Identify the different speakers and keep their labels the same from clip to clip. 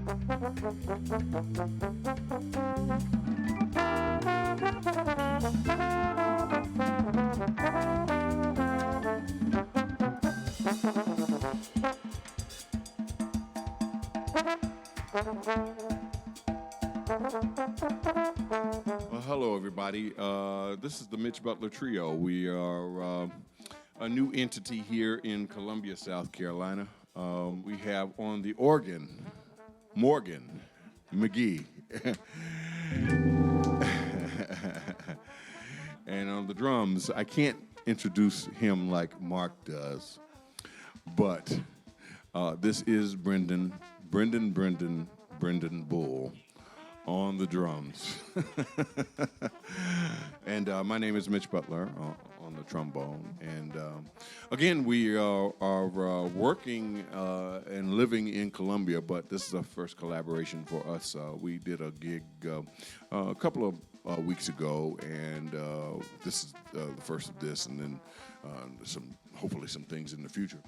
Speaker 1: Well, hello, everybody. This is the Mitch Butler Trio. We are a new entity here in Columbia, South Carolina. We have on the organ, Morgan McGee. And on the drums, I can't introduce him like Mark does, but this is Brendan Bull on the drums. And my name is Mitch Butler on the trombone. And again, we are working and living in Columbia, but this is our first collaboration for us. We did a gig a couple of weeks ago, and this is the first of this, and then hopefully some things in the future.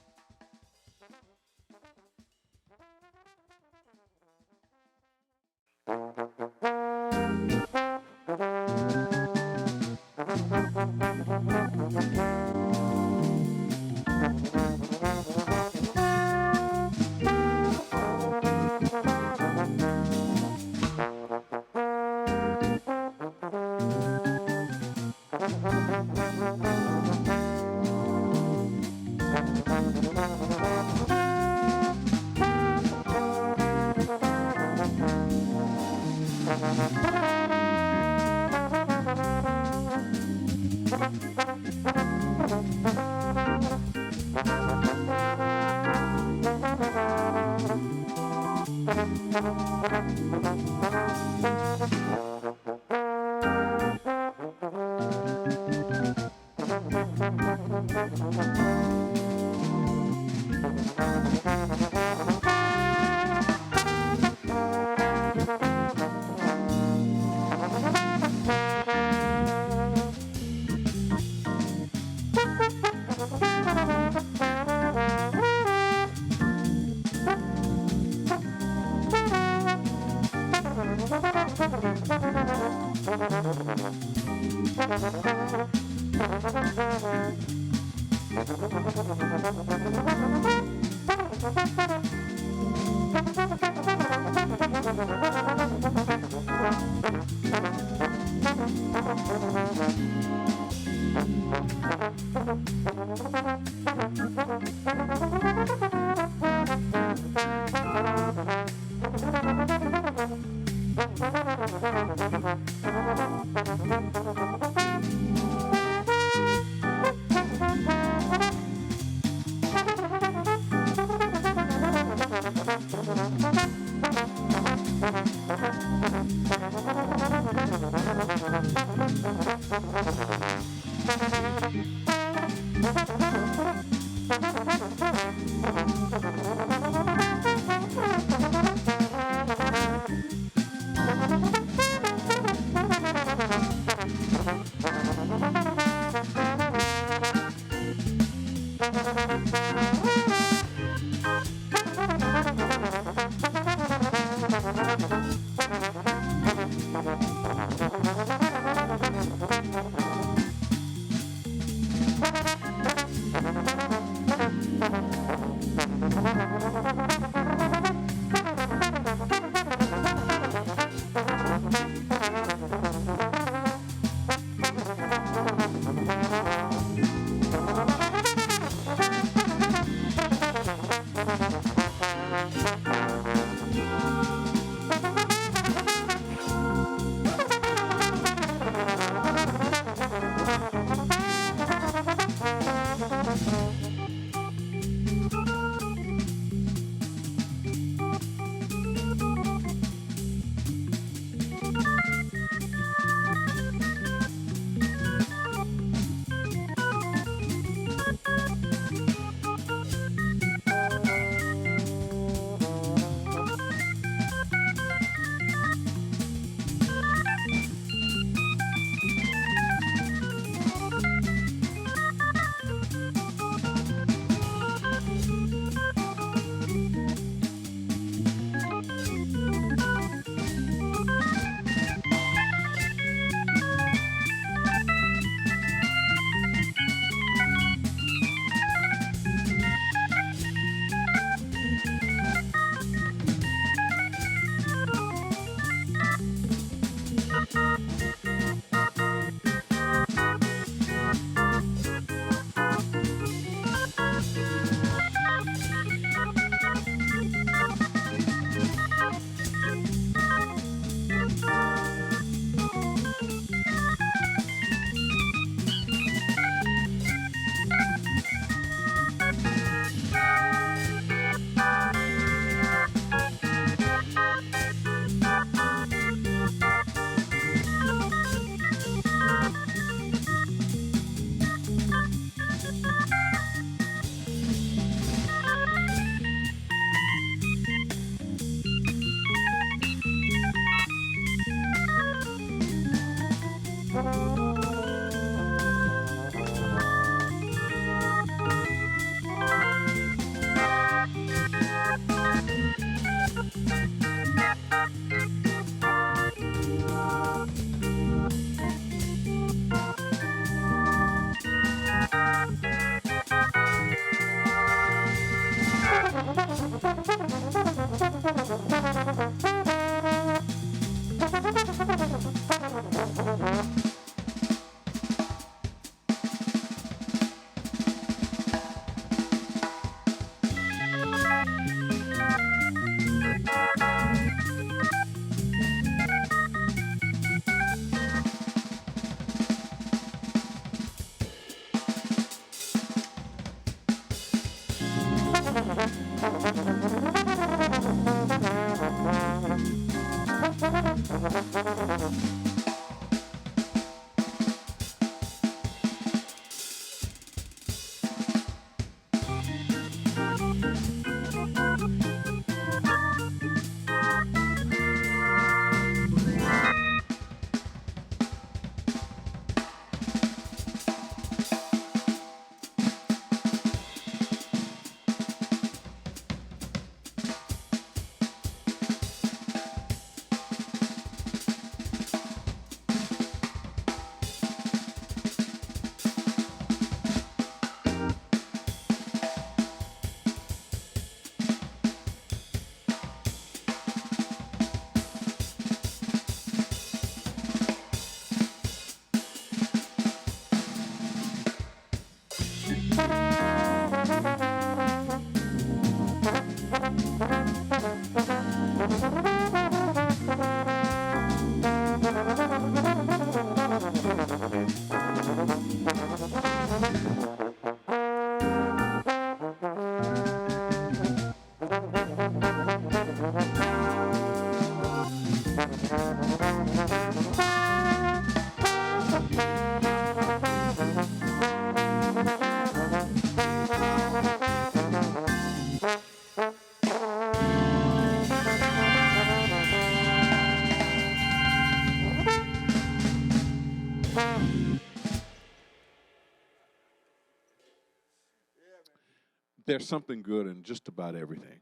Speaker 1: There's something good in just about everything.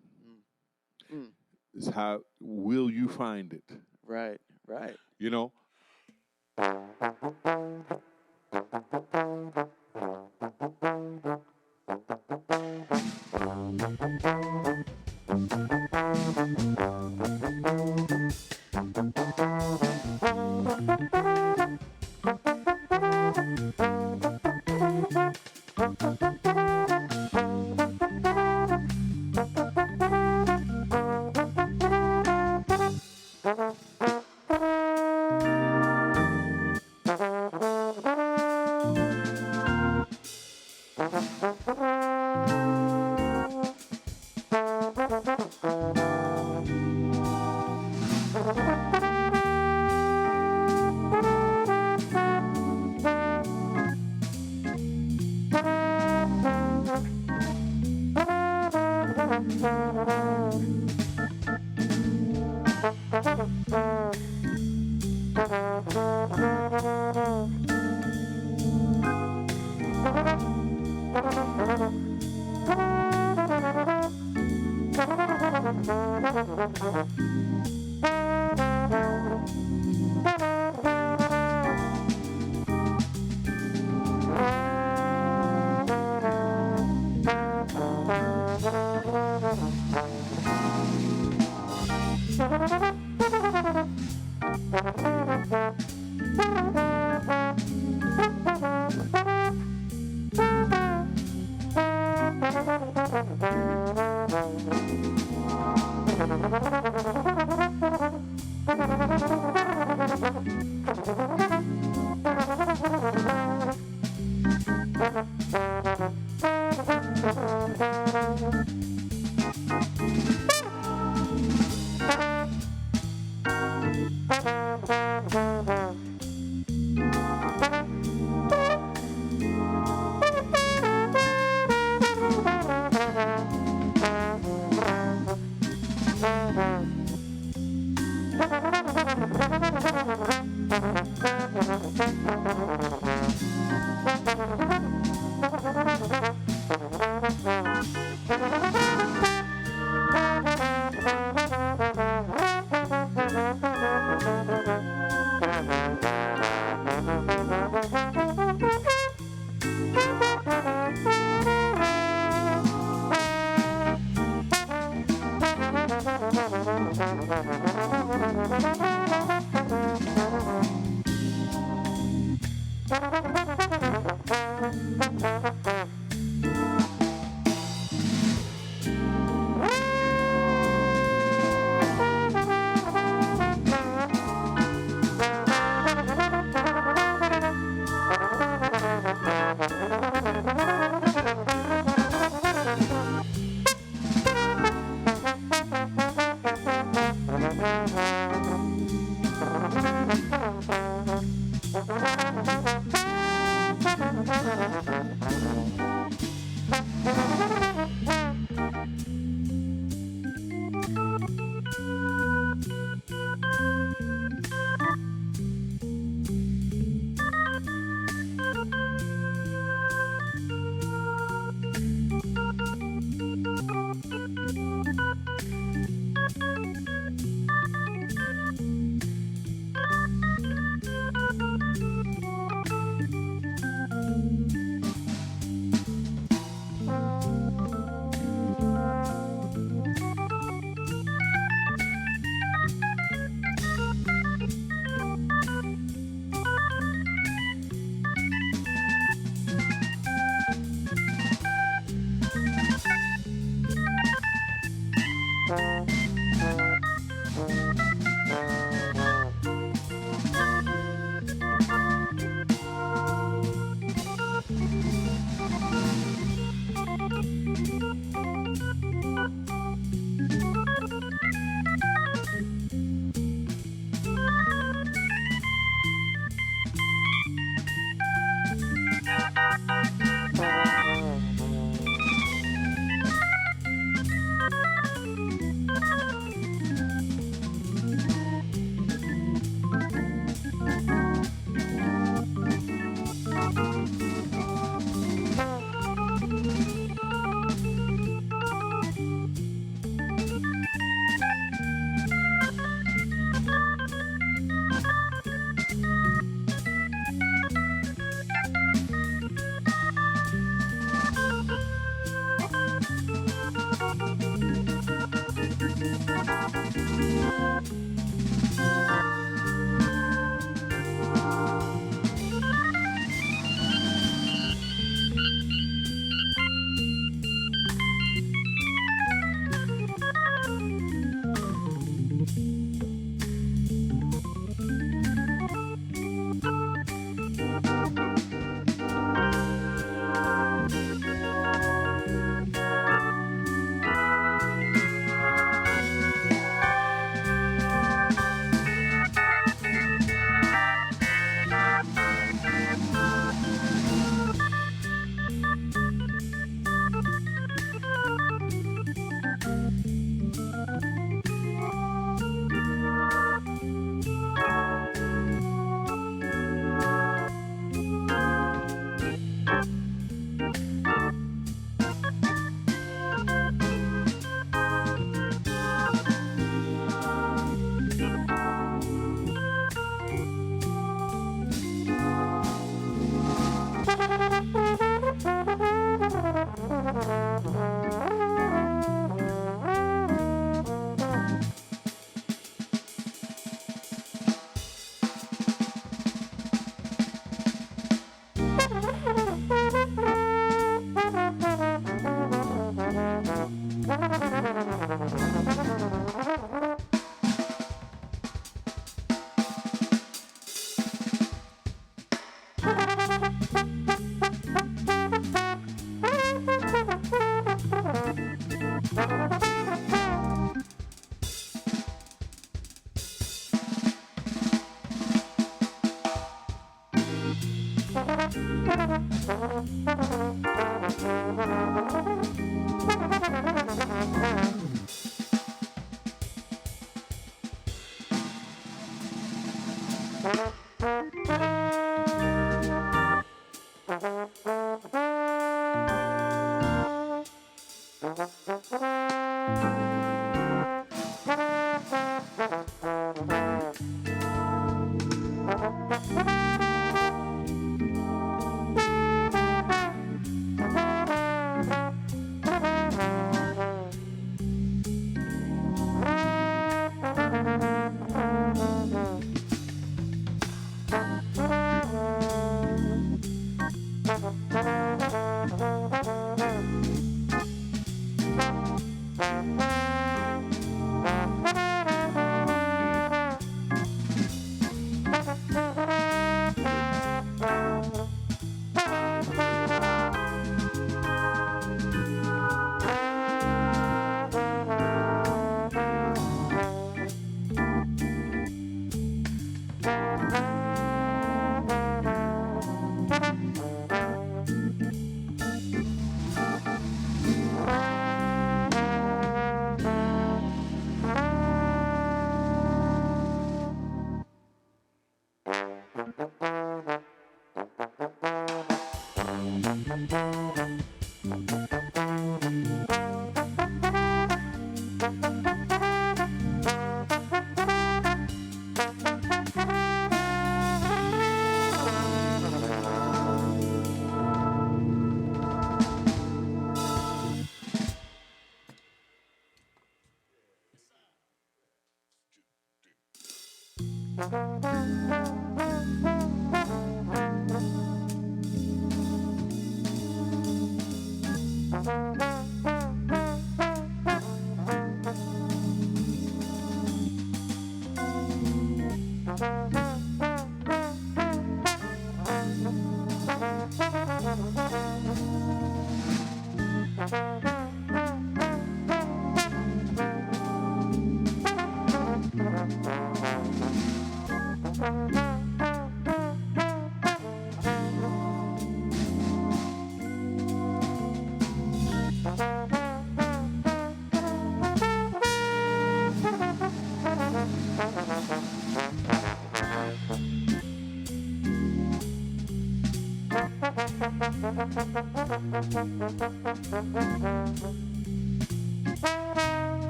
Speaker 1: It's how will you find it?
Speaker 2: Right, right.
Speaker 1: You know?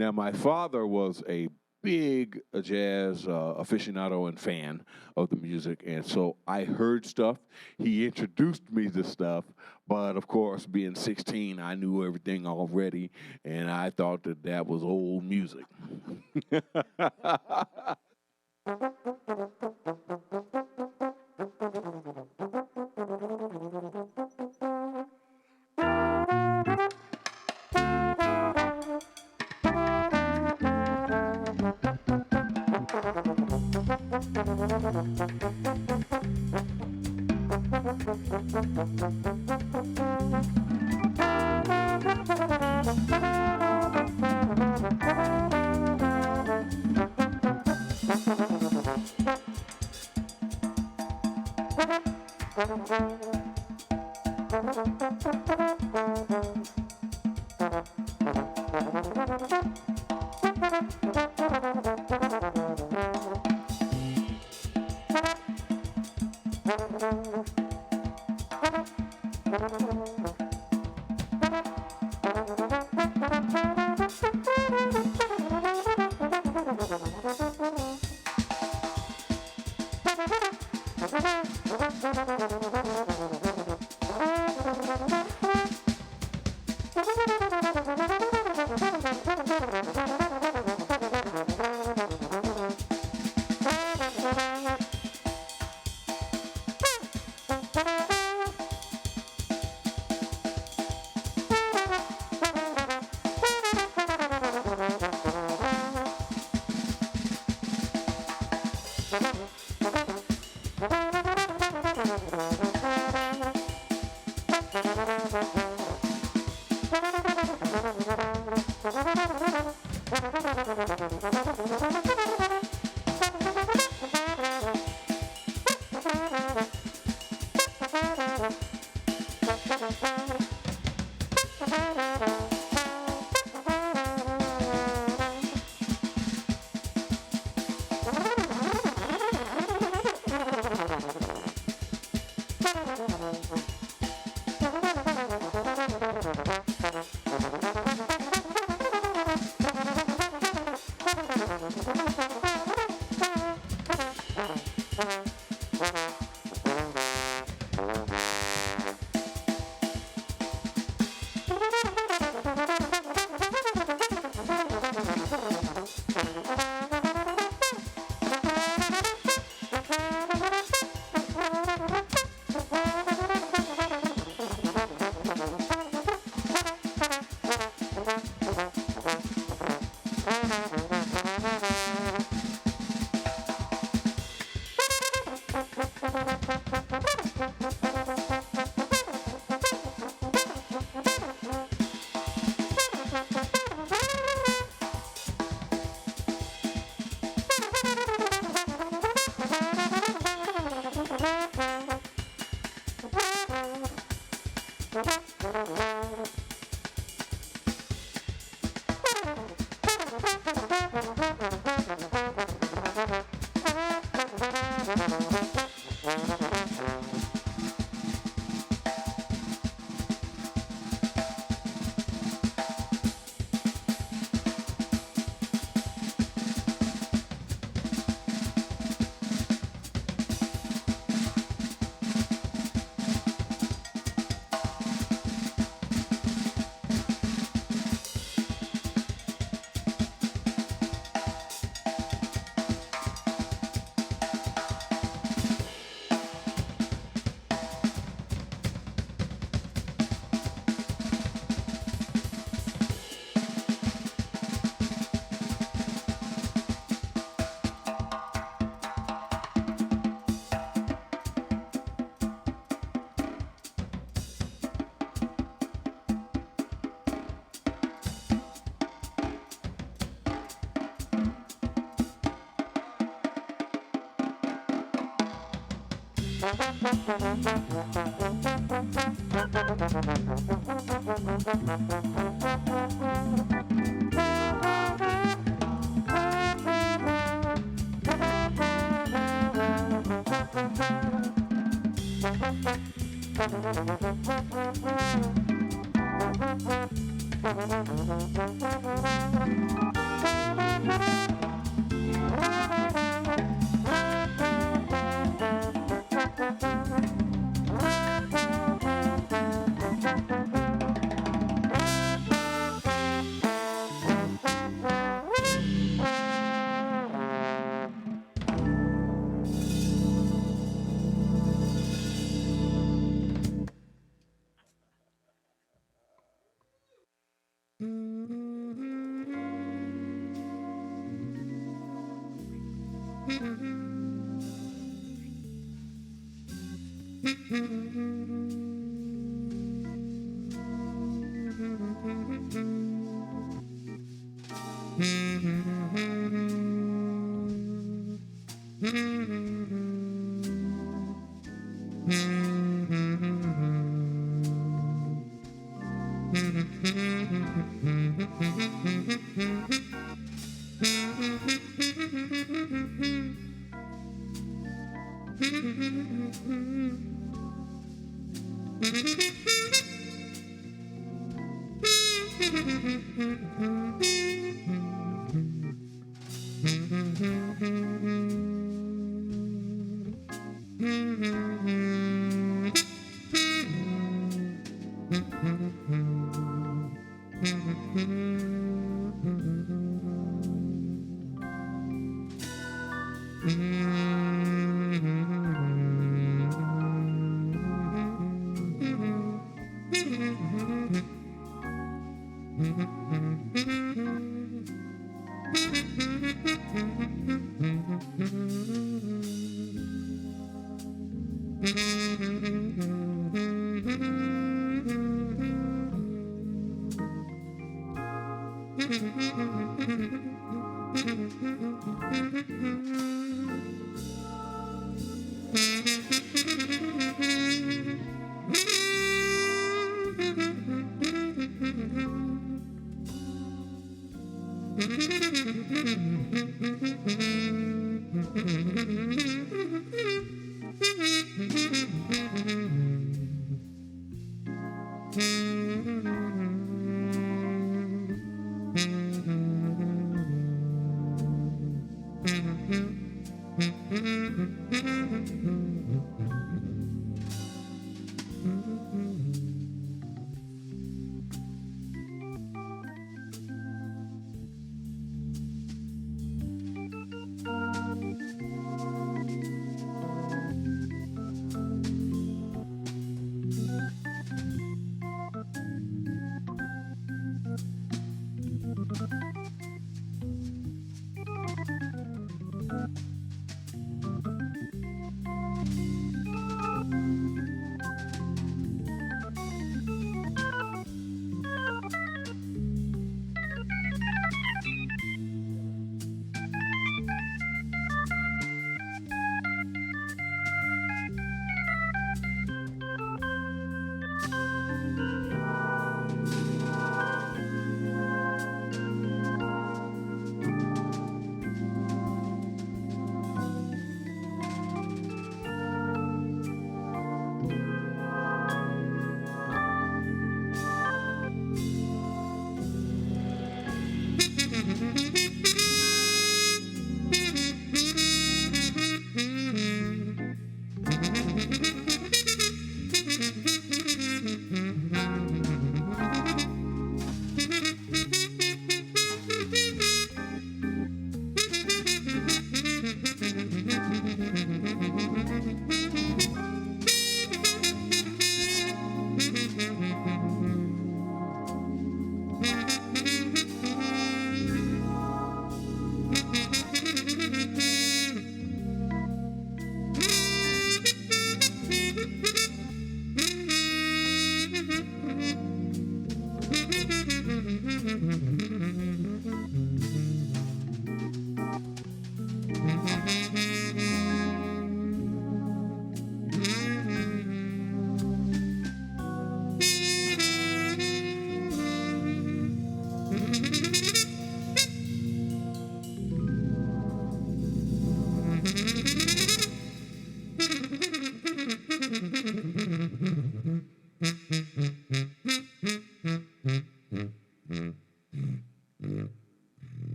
Speaker 1: Now, my father was a big jazz aficionado and fan of the music, and so I heard stuff. He introduced me to stuff, but of course, being 16, I knew everything already, and I thought that that was old music.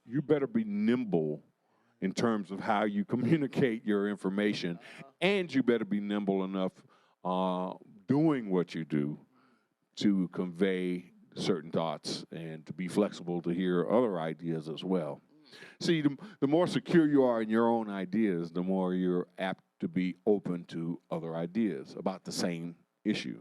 Speaker 1: You better be nimble in terms of how you communicate your information, and you better be nimble enough doing what you do to convey certain thoughts and to be flexible to hear other ideas as well. See, the more secure you are in your own ideas, the more you're apt to be open to other ideas about the same issue.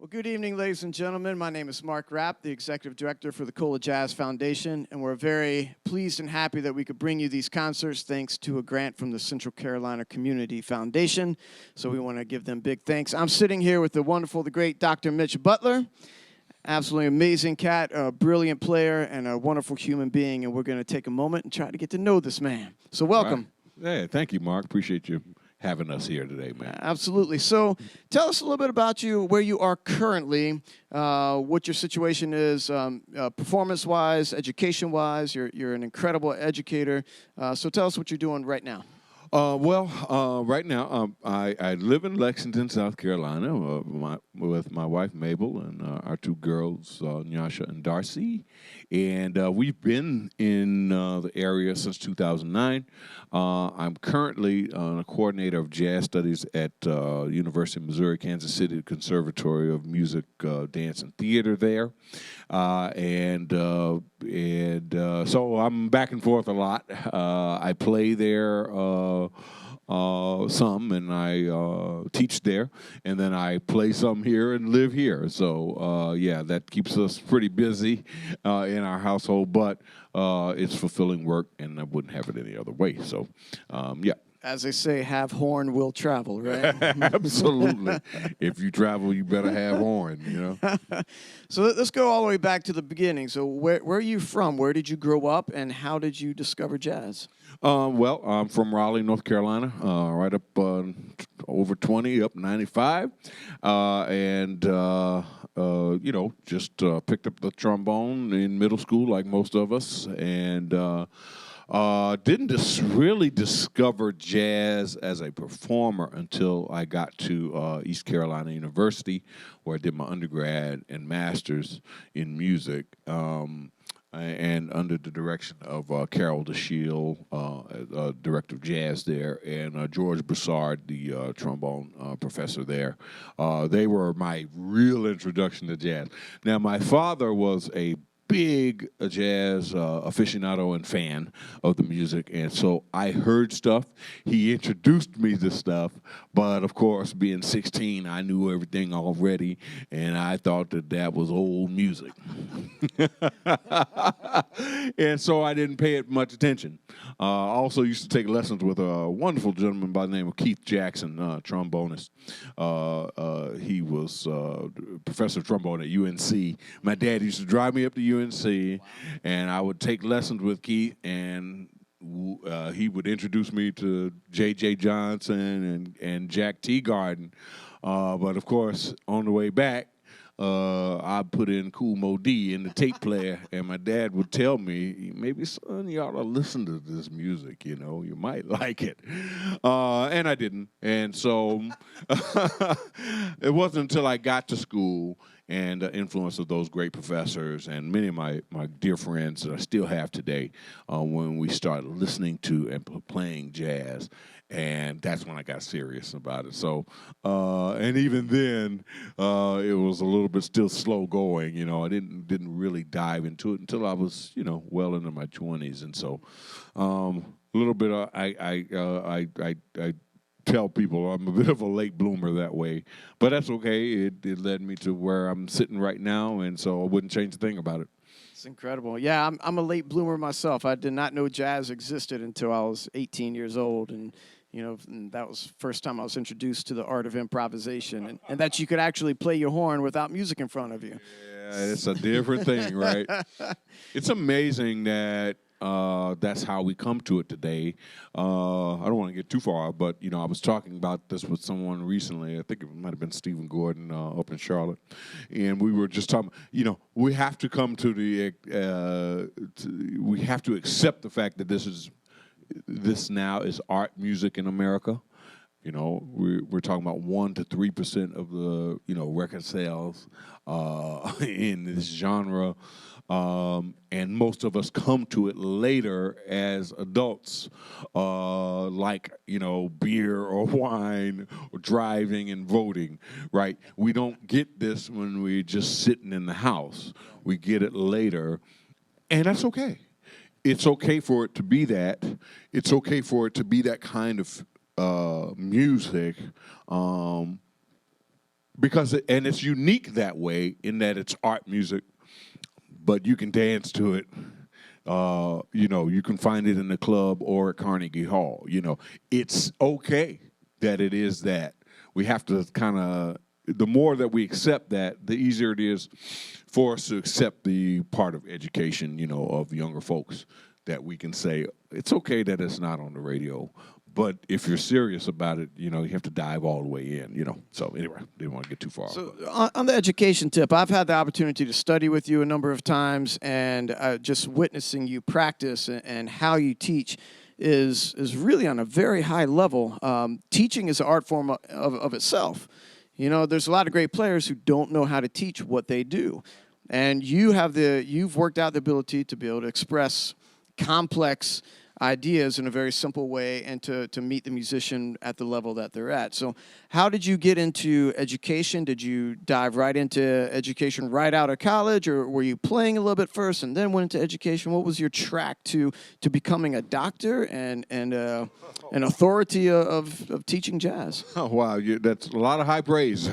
Speaker 2: Well, good evening, ladies and gentlemen. My name is Mark Rapp, the Executive Director for the ColaJazz Foundation, and we're very pleased and happy that we could bring you these concerts thanks to a grant from the Central Carolina Community Foundation. So we want to give them big thanks. I'm sitting here with the wonderful, the great Dr. Mitch Butler. Absolutely amazing cat, a brilliant player, and a wonderful human being, and we're going to take a moment and try to get to know this man. So welcome.
Speaker 1: Right. Hey, thank you, Mark. Appreciate you having us here today, man.
Speaker 2: Absolutely. So tell us a little bit about you, where you are currently, what your situation is performance-wise, education-wise. You're an incredible educator. So tell us what you're doing right now.
Speaker 1: Right now, I live in Lexington, South Carolina, with my wife, Mabel, and our two girls, Nyasha and Darcy. And we've been in the area since 2009. I'm currently a coordinator of jazz studies at University of Missouri, Kansas City Conservatory of Music, Dance, and Theater there. So I'm back and forth a lot. I play there some, and I teach there, and then I play some here and live here. So yeah, that keeps us pretty busy in our household, but it's fulfilling work, and I wouldn't have it any other way. So yeah.
Speaker 2: As they say, have horn, will travel, right?
Speaker 1: Absolutely. If you travel, you better have horn, you know.
Speaker 2: So let's go all the way back to the beginning. So where are you from? Where did you grow up, and how did you discover jazz?
Speaker 1: Well, I'm from Raleigh, North Carolina, right up over 20, up 95. You know, just picked up the trombone in middle school like most of us, and didn't really discover jazz as a performer until I got to East Carolina University, where I did my undergrad and master's in music, and under the direction of Carol DeShiel, director of jazz there, and George Broussard, the trombone professor there. They were my real introduction to jazz. Now, my father was a big jazz aficionado and fan of the music, and so I heard stuff. He introduced me to stuff, but of course, being 16, I knew everything already, and I thought that was old music. And so I didn't pay it much attention. I also used to take lessons with a wonderful gentleman by the name of Keith Jackson, trombonist. He was professor of trombone at UNC. My dad used to drive me up to UNC, and I would take lessons with Keith, and he would introduce me to J.J. Johnson and Jack Teagarden. But of course, on the way back, I put in Kool Moe Dee in the tape player, and my dad would tell me, maybe, son, you ought to listen to this music, you know, you might like it. And I didn't. And so it wasn't until I got to school and the influence of those great professors and many of my dear friends that I still have today when we started listening to and playing jazz. And that's when I got serious about it. So, and even then, it was a little bit still slow going. You know, I didn't really dive into it until I was, you know, well into my 20s. And so, a little bit, I tell people I'm a bit of a late bloomer that way, but that's okay. It led me to where I'm sitting right now, and so I wouldn't change a thing about it.
Speaker 2: It's incredible. Yeah, I'm a late bloomer myself. I did not know jazz existed until I was 18 years old, and you know, and that was the first time I was introduced to the art of improvisation, and that you could actually play your horn without music in front of you.
Speaker 1: Yeah, it's a different thing, right? It's amazing that that's how we come to it today. I don't want to get too far, but you know, I was talking about this with someone recently. I think it might have been Stephen Gordon up in Charlotte, and we were just talking. You know, we have to come to the. We have to accept the fact that this now is art music in America. You know, we're talking about 1% to 3% of the record sales in this genre. And most of us come to it later as adults, like, beer or wine or driving and voting, right? We don't get this when we're just sitting in the house. We get it later, and that's okay. It's okay for it to be that. It's okay for it to be that kind of music. because it's unique that way in that it's art music, but you can dance to it. You can find it in the club or at Carnegie Hall. It's okay that it is that. We have to kind of, the more that we accept that, the easier it is for us to accept the part of education, of younger folks, that we can say, it's okay that it's not on the radio. But if you're serious about it, you have to dive all the way in, So anyway, didn't want to get too far.
Speaker 2: So on the education tip, I've had the opportunity to study with you a number of times, and just witnessing you practice and how you teach is really on a very high level. Teaching is an art form of itself. There's a lot of great players who don't know how to teach what they do. And you've worked out the ability to be able to express complex ideas in a very simple way and to meet the musician at the level that they're at. So how did you get into education? Did you dive right into education right out of college, or were you playing a little bit first and then went into education? What was your track to becoming a doctor and an authority of teaching jazz?
Speaker 1: Oh, wow. That's a lot of high praise.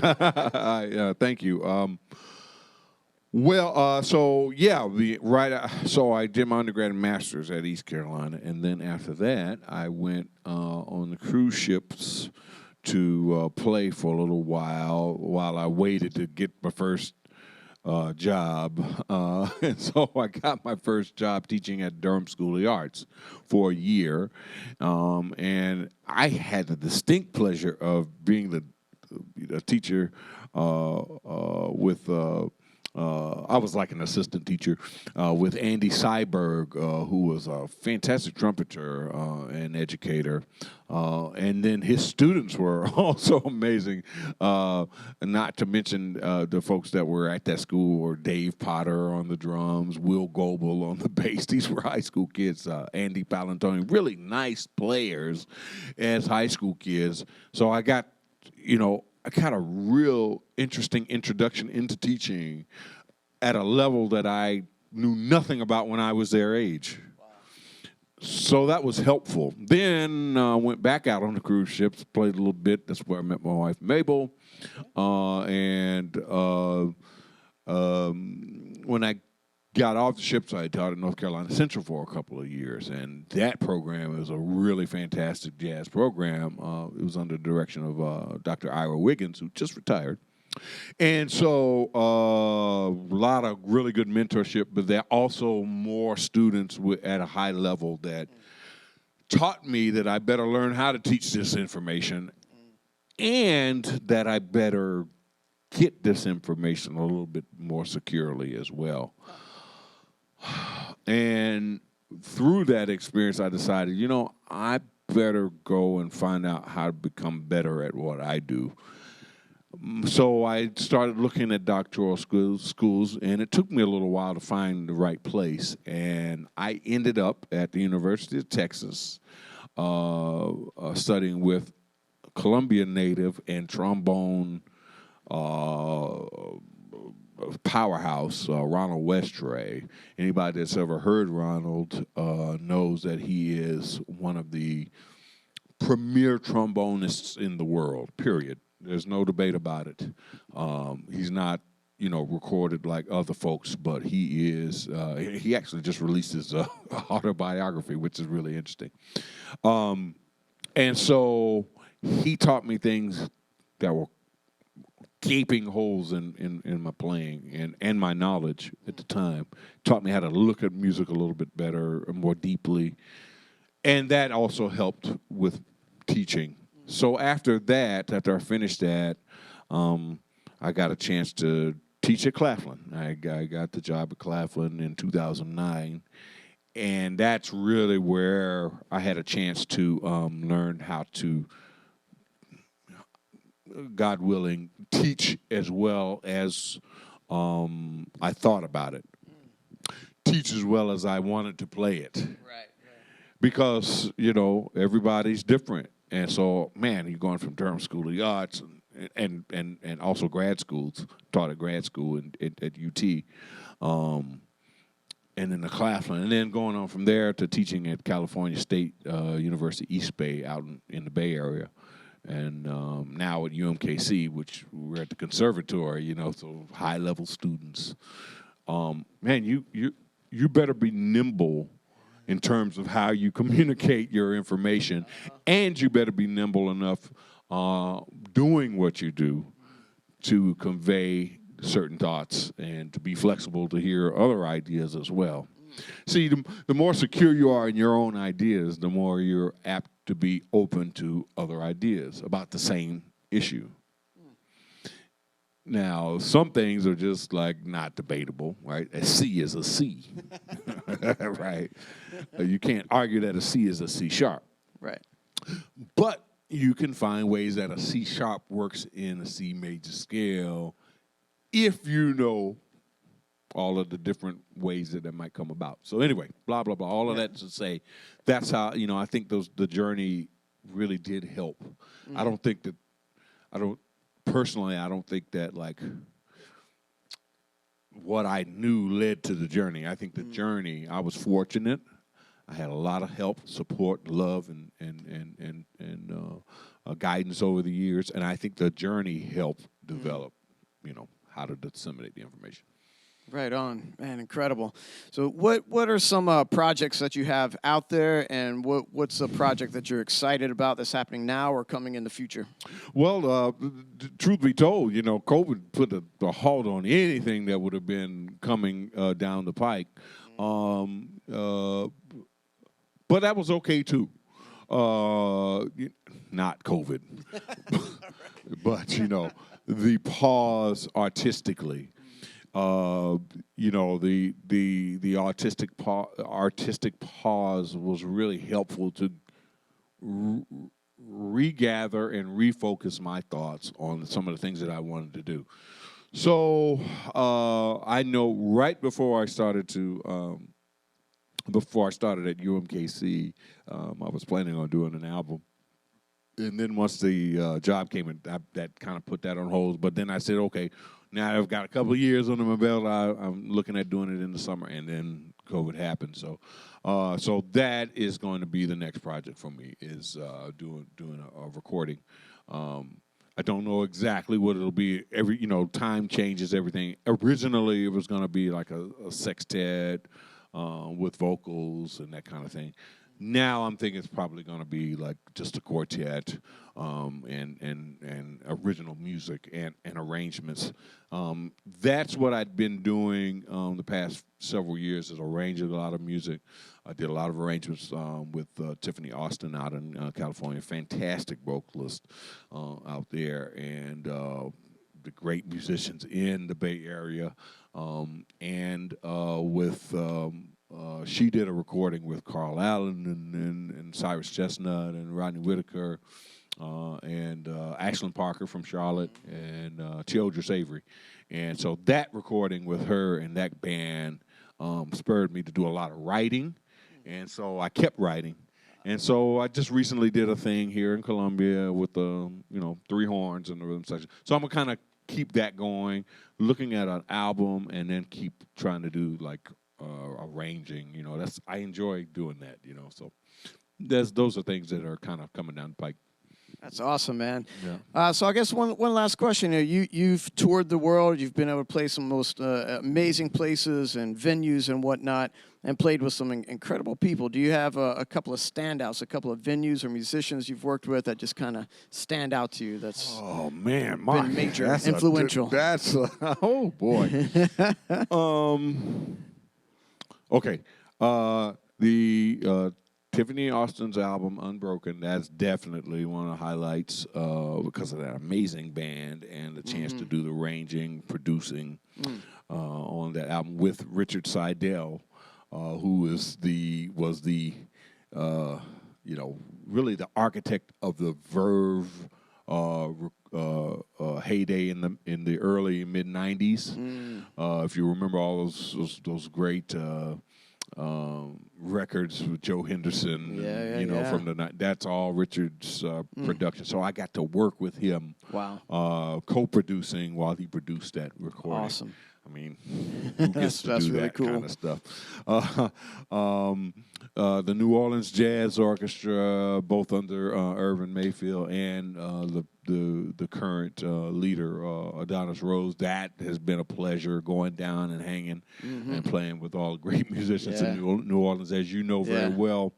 Speaker 1: Thank you. So I did my undergrad and master's at East Carolina, and then after that, I went on the cruise ships to play for a little while I waited to get my first job. And so I got my first job teaching at Durham School of the Arts for a year, and I had the distinct pleasure of being a teacher with. I was like an assistant teacher with Andy Seiberg, who was a fantastic trumpeter and educator. And then his students were also amazing, not to mention the folks that were at that school were Dave Potter on the drums, Will Goebel on the bass. These were high school kids, Andy Palantoni, really nice players as high school kids. So I got, I got a real interesting introduction into teaching at a level that I knew nothing about when I was their age. Wow. So that was helpful. Then I went back out on the cruise ships, played a little bit. That's where I met my wife, Mabel. When I got off the ships, I taught at North Carolina Central for a couple of years, and that program was a really fantastic jazz program. It was under the direction of Dr. Ira Wiggins, who just retired. And so a lot of really good mentorship, but there are also more students at a high level that taught me that I better learn how to teach this information and that I better get this information a little bit more securely as well. And through that experience, I decided, I better go and find out how to become better at what I do. So I started looking at doctoral schools, and it took me a little while to find the right place. And I ended up at the University of Texas studying with Columbia native and trombone powerhouse, Ronald Westray. Anybody that's ever heard Ronald knows that he is one of the premier trombonists in the world, period. There's no debate about it. He's not, recorded like other folks, but he is. He actually just released his autobiography, which is really interesting. And so he taught me things that were gaping holes in my playing and my knowledge at the time. Taught me how to look at music a little bit better and more deeply. And that also helped with teaching. So after I finished that, I got a chance to teach at Claflin. I got the job at Claflin in 2009. And that's really where I had a chance to learn how to, God willing, teach as well as I thought about it. Teach as well as I wanted to play it. Right. Because, everybody's different. And so, man, you're going from Durham School of the Arts and also grad schools, taught at grad school at UT, and then the Claflin, and then going on from there to teaching at California State University East Bay out in the Bay Area. and now at UMKC, which we're at the conservatory, you know, so high-level students. Man, you better be nimble in terms of how you communicate your information, and you better be nimble enough doing what you do to convey certain thoughts and to be flexible to hear other ideas as well. See, the more secure you are in your own ideas, the more you're apt to be open to other ideas about the same issue. Now, some things are just like not debatable, right? A C is a C, right? You can't argue that a C is a C sharp.
Speaker 2: Right.
Speaker 1: But you can find ways that a C sharp works in a C major scale if you know all of the different ways that might come about. So anyway, blah, blah, blah, all of that to say, that's how, you know, I think the journey really did help. I don't think that like what I knew led to the journey. I think the journey, I was fortunate. I had a lot of help, support, love, and guidance over the years, and I think the journey helped develop, you know, how to disseminate the information.
Speaker 2: Right on, man, incredible. So what are some projects that you have out there, and what's a project that you're excited about that's happening now or coming in the future?
Speaker 1: Well, truth be told, you know, COVID put a halt on anything that would have been coming down the pike. But that was okay, too. Not COVID. But, you know, the pause artistically. You know, the artistic pause was really helpful to regather and refocus my thoughts on some of the things that I wanted to do. So I know right before I started at UMKC, I was planning on doing an album. And then once the job came in, that kind of put that on hold. But then I said, okay, now I've got a couple of years under my belt. I'm looking at doing it in the summer, and then COVID happened. So that is going to be the next project for me, is doing a recording. I don't know exactly what it'll be. Time changes everything. Originally, it was going to be like a sextet with vocals and that kind of thing. Now I'm thinking it's probably going to be like just a quartet and original music and arrangements. That's what I'd been doing the past several years, is arranging a lot of music. I did a lot of arrangements with Tiffany Austin out in California, fantastic vocalist out there, and the great musicians in the Bay Area, she did a recording with Carl Allen and Cyrus Chestnut and Rodney Whitaker and Ashlyn Parker from Charlotte and Childress Avery. And so that recording with her and that band spurred me to do a lot of writing. And so I kept writing. And so I just recently did a thing here in Columbia with three horns in the rhythm section. So I'm going to kind of keep that going, looking at an album, and then keep trying to do like arranging. I enjoy doing that. So those are things that are kind of coming down the pike.
Speaker 2: That's awesome, man.
Speaker 1: Yeah.
Speaker 2: So I guess one last question here. You've toured the world. You've been able to play some most amazing places and venues and whatnot, and played with some incredible people. Do you have a couple of standouts, a couple of venues or musicians you've worked with that just kind of stand out to you? That's
Speaker 1: Mark,
Speaker 2: been major, influential.
Speaker 1: Oh boy. Okay. The Tiffany Austin's album, Unbroken, that's definitely one of the highlights because of that amazing band and the chance to do the arranging, producing on that album with Richard Seidel, who was the really the architect of the Verve heyday in the early mid-'90s. If you remember all those great records with Joe Henderson, from the night. That's all Richard's production. So I got to work with him, co-producing while he produced that recording.
Speaker 2: Awesome.
Speaker 1: I mean, who gets to do
Speaker 2: really
Speaker 1: that
Speaker 2: cool.
Speaker 1: kind of stuff? The New Orleans Jazz Orchestra, both under Irvin Mayfield and the current leader, Adonis Rose. That has been a pleasure, going down and hanging and playing with all the great musicians in New Orleans, as you know very well.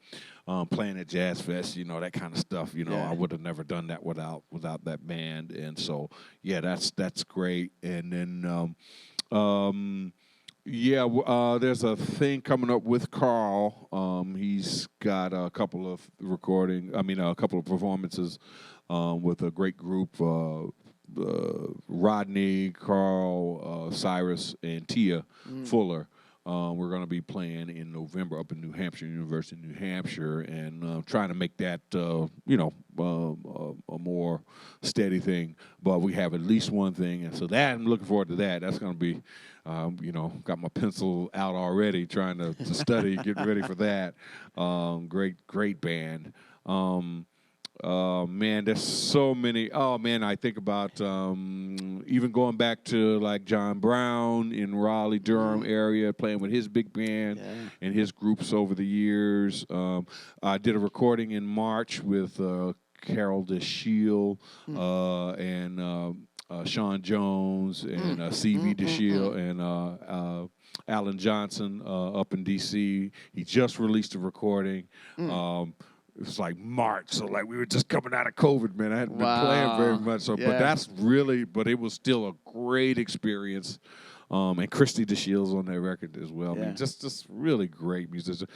Speaker 1: Playing at Jazz Fest, that kind of stuff. I would have never done that without that band, and so that's great. And then there's a thing coming up with Carl. He's got a couple of performances with a great group. Rodney, Carl, Cyrus, and Tia Fuller. We're going to be playing in November up in New Hampshire, University of New Hampshire, and trying to make that, a more steady thing. But we have at least one thing, and so that I'm looking forward to that. That's going to be, got my pencil out already, trying to study, getting ready for that. Great band. Man, there's so many. Oh, man, I think about even going back to like John Brown in Raleigh, Durham area, playing with his big band and his groups over the years. I did a recording in March with Carol DeShiel and Sean Jones and C.V. DeShiel and Alan Johnson up in D.C. He just released a recording. It was like March, so like we were just coming out of COVID, man. I hadn't been playing very much, so but it was still a great experience. And Christy DeShiel's on that record as well. I mean, just really great musician.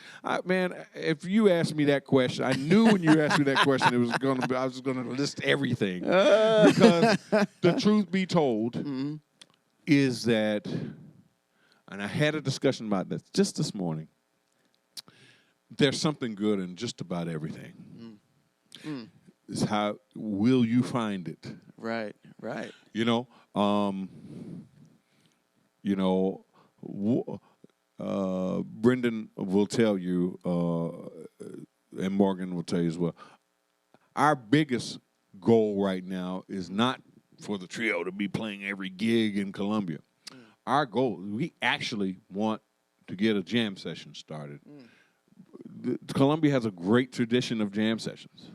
Speaker 1: Man, if you asked me that question, I knew when you asked me that question, I was gonna list everything because the truth be told is that, and I had a discussion about this just this morning. There's something good in just about everything. It's how will you find it?
Speaker 2: Right.
Speaker 1: Brendan will tell you, and Morgan will tell you as well. Our biggest goal right now is not for the trio to be playing every gig in Columbia. Our goal, we actually want to get a jam session started. Columbia has a great tradition of jam sessions.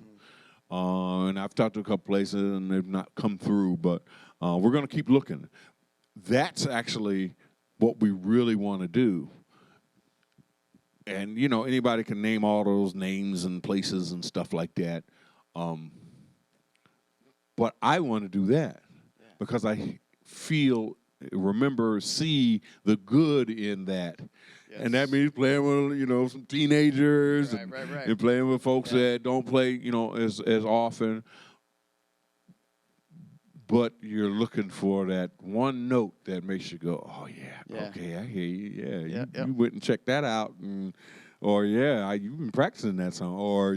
Speaker 1: And I've talked to a couple places, and they've not come through, but we're going to keep looking. That's actually what we really want to do. And, anybody can name all those names and places and stuff like that. But I want to do that because I see the good in that. Yes. And that means playing with, some teenagers and playing with folks that don't play, as often. But you're looking for that one note that makes you go, oh, okay, I hear you. Yeah, you went and checked that out. Or, you've been practicing that song. Or,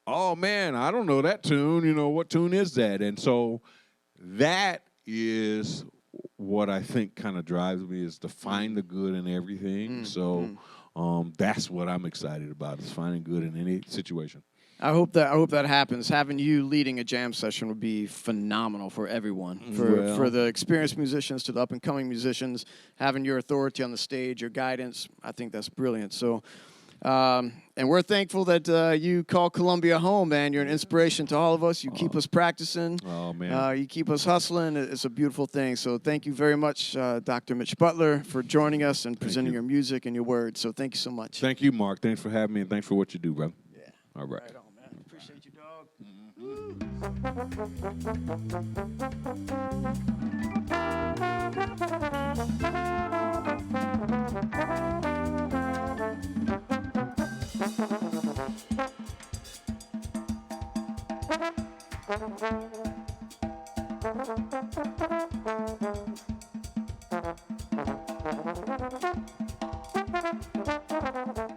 Speaker 1: oh, man, I don't know that tune. What tune is that? And so that is what I think kind of drives me, is to find the good in everything. That's what I'm excited about, is finding good in any situation.
Speaker 2: I hope that happens. Having you leading a jam session would be phenomenal for everyone, for the experienced musicians to the up and coming musicians. Having your authority on the stage, your guidance, I think that's brilliant. So, and we're thankful that you call Columbia home, man. You're an inspiration to all of us. You keep us practicing.
Speaker 1: Oh man,
Speaker 2: you keep us hustling. It's a beautiful thing. So thank you very much, Dr. Mitch Butler, for joining us and presenting your music and your words. So thank you so much.
Speaker 1: Thank you, Mark. Thanks for having me, and thanks for what you do, brother.
Speaker 2: Yeah.
Speaker 1: All right.
Speaker 2: Right on, man. Appreciate you, dog. Mm-hmm.